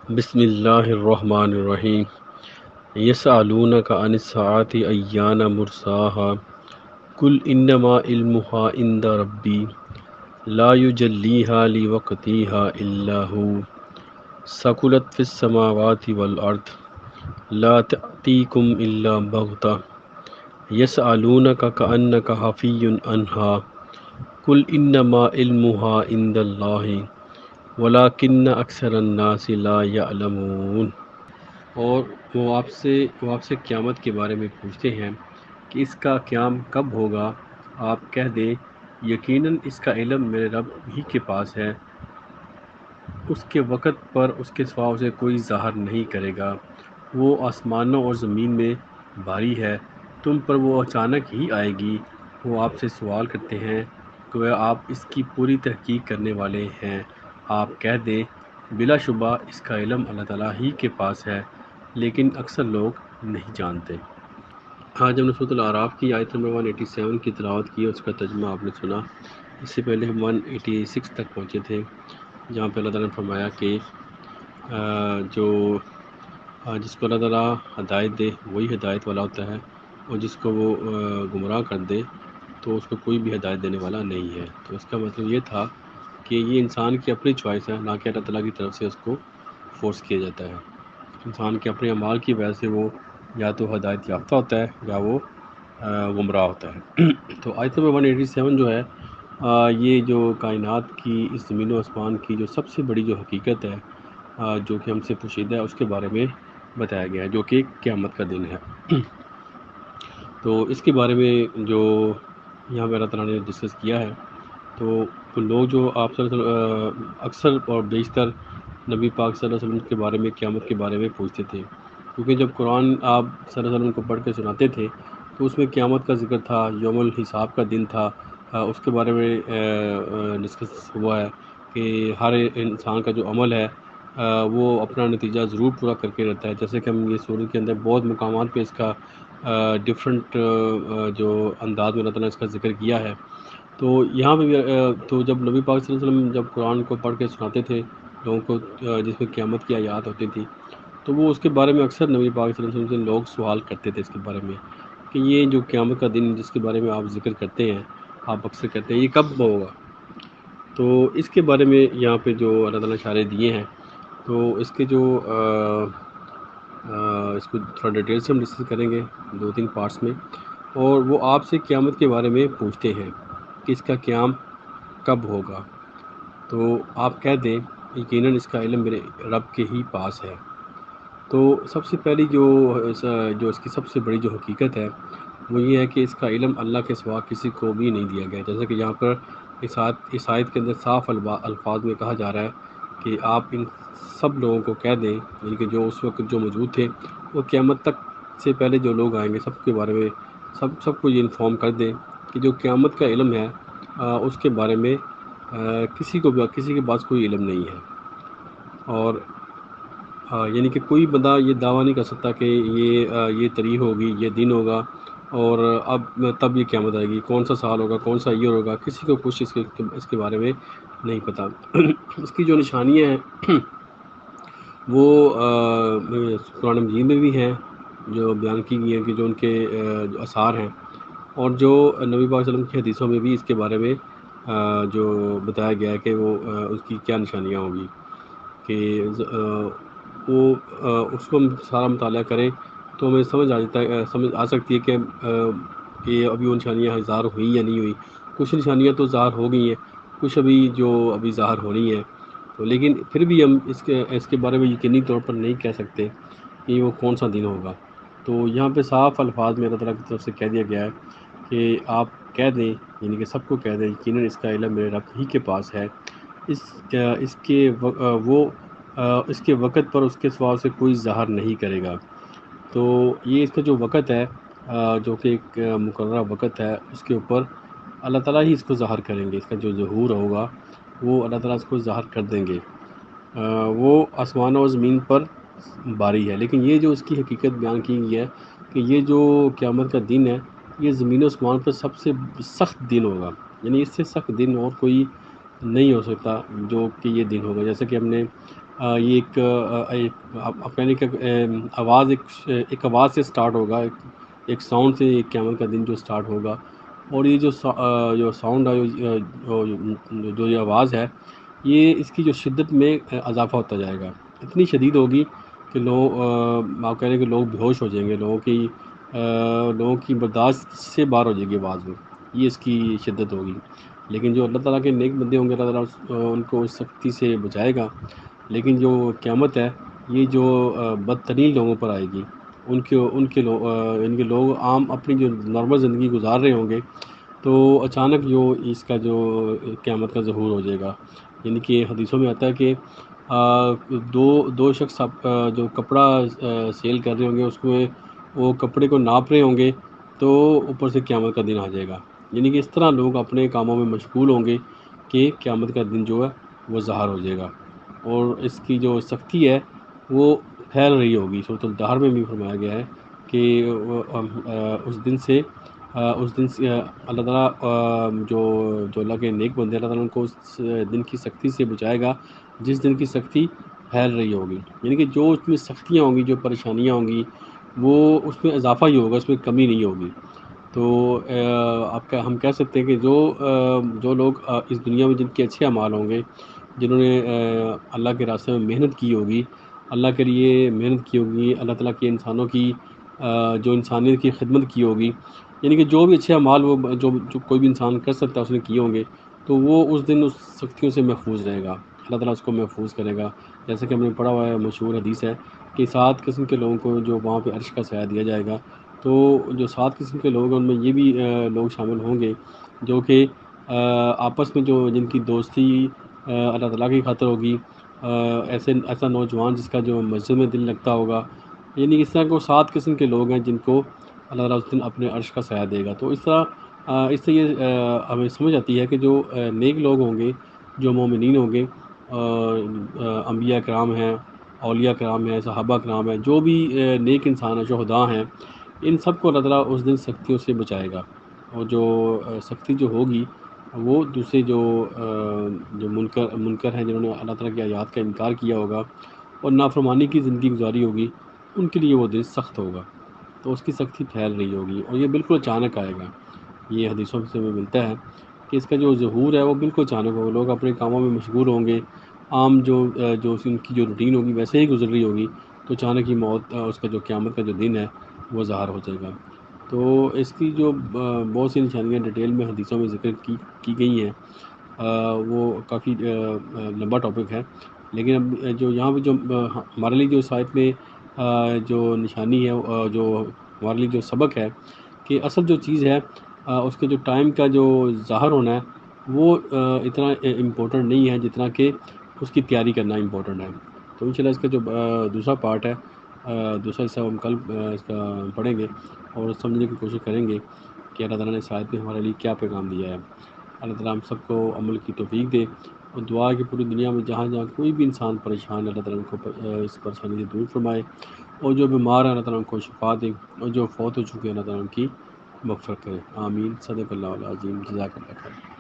بسم اللہ الرحمن الرحیم یسألونک عن الساعة ایان مرساها قل انما علمها عند ربی لا یجلیها لوقتها الا هو ثقلت فی السماوات والارض لا تأتیکم الا بغتة یسألونک کأنک حفی عنها قل انما علمها عند اللہ ولکن اکثر الناس لا یعلمون۔ اور وہ آپ سے قیامت کے بارے میں پوچھتے ہیں کہ اس کا قیام کب ہوگا۔ آپ کہہ دیں یقیناً اس کا علم میرے رب ہی کے پاس ہے، اس کے وقت پر اس کے سوا اسے کوئی ظاہر نہیں کرے گا۔ وہ آسمانوں اور زمین میں باری ہے، تم پر وہ اچانک ہی آئے گی۔ وہ آپ سے سوال کرتے ہیں کہ آپ اس کی پوری تحقیق کرنے والے ہیں۔ آپ کہہ دیں بلا شبہ اس کا علم اللہ تعالیٰ ہی کے پاس ہے، لیکن اکثر لوگ نہیں جانتے۔ آج ہم نے سورۃ الاعراف کی آیت نمبر 187 کی تلاوت کی، اس کا ترجمہ آپ نے سنا۔ اس سے پہلے ہم 186 تک پہنچے تھے، جہاں پہ اللہ تعالیٰ نے فرمایا کہ جس کو اللہ تعالیٰ ہدایت دے وہی ہدایت والا ہوتا ہے، اور جس کو وہ گمراہ کر دے تو اس کو کوئی بھی ہدایت دینے والا نہیں ہے۔ تو اس کا مطلب یہ تھا کہ یہ انسان کی اپنی چوائس ہے، نہ کہ اللہ تعالیٰ کی طرف سے اس کو فورس کیا جاتا ہے۔ انسان کے اپنے اعمال کی وجہ سے وہ یا تو ہدایت یافتہ ہوتا ہے یا وہ گمراہ ہوتا ہے۔ تو آیت نمبر 187 جو ہے یہ جو کائنات کی، اس زمین و آسمان کی جو سب سے بڑی جو حقیقت ہے جو کہ ہم سے پوشیدہ ہے، اس کے بارے میں بتایا گیا ہے، جو کہ قیامت کا دن ہے۔ تو اس کے بارے میں جو یہاں پہ اللہ تعالیٰ نے ڈسکس کیا ہے، تو لوگ جو آپ صلی اللہ علیہ وسلم اکثر اور بیشتر نبی پاک صلی اللہ علیہ وسلم کے بارے میں، قیامت کے بارے میں پوچھتے تھے، کیونکہ جب قرآن آپ صلی اللہ علیہ وسلم کو پڑھ کے سناتے تھے تو اس میں قیامت کا ذکر تھا، یوم الحساب کا دن تھا، اس کے بارے میں ڈسکس ہوا ہے کہ ہر انسان کا جو عمل ہے وہ اپنا نتیجہ ضرور پورا کر کے رہتا ہے، جیسے کہ ہم یہ سورت کے اندر بہت مقامات پہ اس کا ڈفرینٹ جو انداز میں اللہ تعالیٰ نے اس کا ذکر کیا ہے۔ تو یہاں پہ بھی تو جب نبی پاک صلی اللہ علیہ وسلم جب قرآن کو پڑھ کے سناتے تھے لوگوں کو، جس میں قیامت کی آیات ہوتی تھی، تو وہ اس کے بارے میں اکثر نبی پاک صلی اللہ علیہ وسلم سے لوگ سوال کرتے تھے اس کے بارے میں کہ یہ جو قیامت کا دن جس کے بارے میں آپ ذکر کرتے ہیں، آپ اکثر کرتے ہیں، یہ کب ہوگا۔ تو اس کے بارے میں یہاں پہ جو اللہ تعالیٰ نے اشارے دیے ہیں، تو اس کے جو اس کو تھوڑا ڈیٹیل سے ہم ڈسکس کریں گے 2-3 پارٹس میں۔ اور وہ آپ سے قیامت کے بارے میں پوچھتے ہیں کہ اس کا قیام کب ہوگا، تو آپ کہہ دیں یقیناً اس کا علم میرے رب کے ہی پاس ہے۔ تو سب سے پہلی جو اس کی سب سے بڑی جو حقیقت ہے وہ یہ ہے کہ اس کا علم اللہ کے سوا کسی کو بھی نہیں دیا گیا، جیسا کہ یہاں پر اس آیت کے اندر صاف الفاظ میں کہا جا رہا ہے کہ آپ ان سب لوگوں کو کہہ دیں، یعنی کہ جو اس وقت جو موجود تھے، وہ قیامت تک سے پہلے جو لوگ آئیں گے سب کے بارے میں سب کو یہ انفارم کر دیں کہ جو قیامت کا علم ہے اس کے بارے میں کسی کے پاس کوئی علم نہیں ہے۔ اور یعنی کہ کوئی بندہ یہ دعویٰ نہیں کر سکتا کہ یہ تاریخ ہوگی، یہ دن ہوگا، اور اب تب یہ قیامت آئے گی، کون سا سال ہوگا، کون سا ایئر ہوگا، کسی کو کچھ اس کے بارے میں نہیں پتہ۔ اس کی جو نشانیاں ہیں وہ قرآن مجید میں بھی ہیں، جو بیان کی گئی ہیں کہ جو ان کے جو آثار ہیں، اور جو نبی پاک صلی اللہ علیہ وسلم کی حدیثوں میں بھی اس کے بارے میں جو بتایا گیا ہے کہ وہ اس کی کیا نشانیاں ہوں گی، کہ وہ اس کو ہم سارا مطالعہ کریں تو ہمیں سمجھ آ سکتی ہے کہ ابھی وہ نشانیاں ظاہر ہوئی یا نہیں ہوئی۔ کچھ نشانیاں تو ظاہر ہو گئی ہیں، کچھ ابھی ظاہر ہونی ہیں، تو لیکن پھر بھی ہم اس کے بارے میں یقینی طور پر نہیں کہہ سکتے کہ وہ کون سا دن ہوگا۔ تو یہاں پہ صاف الفاظ میں اللہ تعالیٰ کی طرف سے کہہ دیا گیا ہے کہ آپ کہہ دیں، یعنی کہ سب کو کہہ دیں یقیناً اس کا علم میرے رب ہی کے پاس ہے، اس کے وقت پر اس کے سوا سے کوئی ظاہر نہیں کرے گا۔ تو یہ اس کا جو وقت ہے جو کہ ایک مقررہ وقت ہے، اس کے اوپر اللہ تعالیٰ ہی اس کو ظاہر کریں گے، اس کا جو ظہور ہوگا وہ اللہ تعالیٰ اس کو ظاہر کر دیں گے۔ وہ آسمان اور زمین پر باری ہے، لیکن یہ جو اس کی حقیقت بیان کی گئی ہے کہ یہ جو قیامت کا دن ہے، یہ زمین و آسمان پر سب سے سخت دن ہوگا، یعنی اس سے سخت دن اور کوئی نہیں ہو سکتا جو کہ یہ دن ہوگا۔ جیسے کہ ہم نے یہ آپ کہنے کا آواز ایک آواز سے سٹارٹ ہوگا، ایک ساؤنڈ سے ایک قیامت کا دن جو سٹارٹ ہوگا، اور یہ جو ساؤنڈ جو یہ آواز ہے، یہ اس کی جو شدت میں اضافہ ہوتا جائے گا، اتنی شدید ہوگی کہ آپ کہہ رہے ہیں کہ لوگ بے ہوش ہو جائیں گے، لوگوں کی برداشت سے باہر ہو جائے گی آواز میں، یہ اس کی شدت ہوگی۔ لیکن جو اللہ تعالیٰ کے نیک بندے ہوں گے، اللہ تعالیٰ ان کو اس سختی سے بچائے گا۔ لیکن جو قیامت ہے، یہ جو بدترین لوگوں پر آئے گی، ان کے لوگ عام اپنی جو نارمل زندگی گزار رہے ہوں گے، تو اچانک اس کا جو قیامت کا ظہور ہو جائے گا۔ یعنی کہ حدیثوں میں آتا ہے کہ دو شخص جو کپڑا سیل کر رہے ہوں گے، اس میں وہ کپڑے کو ناپ رہے ہوں گے، تو اوپر سے قیامت کا دن آ جائے گا۔ یعنی کہ اس طرح لوگ اپنے کاموں میں مشغول ہوں گے کہ قیامت کا دن جو ہے وہ ظاہر ہو جائے گا، اور اس کی جو سختی ہے وہ پھیل رہی ہوگی۔ سورۃ الدہر میں بھی فرمایا گیا ہے کہ اس دن سے اللہ تعالیٰ جو اللہ کے نیک بندے، اللہ تعالیٰ ان کو اس دن کی سختی سے بچائے گا جس دن کی سختی پھیل رہی ہوگی۔ یعنی کہ جو اس میں سختیاں ہوں گی، جو پریشانیاں ہوں گی، وہ اس میں اضافہ ہی ہوگا، اس میں کمی نہیں ہوگی۔ تو ہم کہہ سکتے ہیں کہ جو لوگ اس دنیا میں جن کے اچھے اعمال ہوں گے، جنہوں نے اللہ کے راستے میں محنت کی ہوگی، اللہ کے لیے محنت کی ہوگی، اللہ تعالیٰ کے انسانوں کی جو انسانیت کی خدمت کی ہوگی، یعنی کہ جو بھی اچھے اعمال جو کوئی بھی انسان کر سکتا ہے اس نے کیے ہوں گے، تو وہ اس دن اس سختیوں سے محفوظ رہے گا، اللہ تعالیٰ اس کو محفوظ کرے گا۔ جیسے کہ ہم نے پڑھا ہوا ہے، مشہور حدیث ہے کہ 7 قسم کے لوگوں کو جو وہاں پہ عرش کا سایہ دیا جائے گا، تو جو 7 قسم کے لوگ ہیں ان میں یہ بھی لوگ شامل ہوں گے جو کہ آپس میں جن کی دوستی اللہ تعالیٰ کی خاطر ہوگی، ایسا نوجوان جس کا جو مسجد میں دل لگتا ہوگا، یعنی اس طرح کو 7 قسم کے لوگ ہیں جن کو اللہ تعالیٰ اس دن اپنے عرش کا سایہ دے گا۔ تو اس سے یہ ہمیں سمجھ آتی ہے کہ جو نیک لوگ ہوں گے، جو مومنین ہوں گے، انبیاء کرام ہیں، اولیاء کرام ہیں، صحابہ کرام ہیں، جو بھی نیک انسان ہیں، شہداء ہیں، ان سب کو اللہ تعالیٰ اس دن سختیوں سے بچائے گا۔ اور جو سختی جو ہوگی، وہ دوسرے جو منکر ہیں، جنہوں نے اللہ تعالیٰ کی آیات کا انکار کیا ہوگا اور نافرمانی کی زندگی گزاری ہوگی، ان کے لیے وہ دن سخت ہوگا، تو اس کی سختی پھیل رہی ہوگی، اور یہ بالکل اچانک آئے گا۔ یہ حدیثوں سے ہمیں ملتا ہے کہ اس کا جو ظہور ہے وہ بالکل اچانک ہوگا، لوگ اپنے کاموں میں مشغول ہوں گے، عام جو ان کی جو روٹین ہوگی ویسے ہی گزر رہی ہوگی، تو اچانک ہی موت، اس کا جو قیامت کا جو دن ہے وہ ظاہر ہو جائے گا۔ تو اس کی جو بہت سی نشانیاں ڈیٹیل میں حدیثوں میں ذکر کی گئی ہیں، وہ کافی لمبا ٹاپک ہے، لیکن اب جو یہاں پہ جو ہمارے لیے جو سائٹ میں جو نشانی ہے، جو ہمارے لیے جو سبق ہے کہ اصل جو چیز ہے، اس کے جو ٹائم کا جو ظاہر ہونا ہے، وہ اتنا امپورٹنٹ نہیں ہے جتنا کہ اس کی تیاری کرنا امپورٹنٹ ہے۔ تو انشاءاللہ اس کا جو دوسرا پارٹ ہے، دوسرا حصہ ہم کل اس کا پڑھیں گے اور سمجھنے کی کوشش کریں گے کہ اللہ تعالیٰ نے اس آیت میں ہمارے لیے کیا پیغام دیا ہے۔ اللہ تعالیٰ ہم سب کو عمل کی توفیق دے، اور دعا ہے کہ پوری دنیا میں جہاں جہاں کوئی بھی انسان پریشان ہے، اللہ تعالیٰ ان کو اس پریشانی سے دور فرمائے، اور جو بیمار ہیں اللہ تعالیٰ ان کو شفا دے، اور جو فوت ہو چکے ہیں اللہ تعالیٰ ان کی مغفرت کرے۔ آمین۔ صدق اللہ العظیم۔ جزاک اللہ خیر۔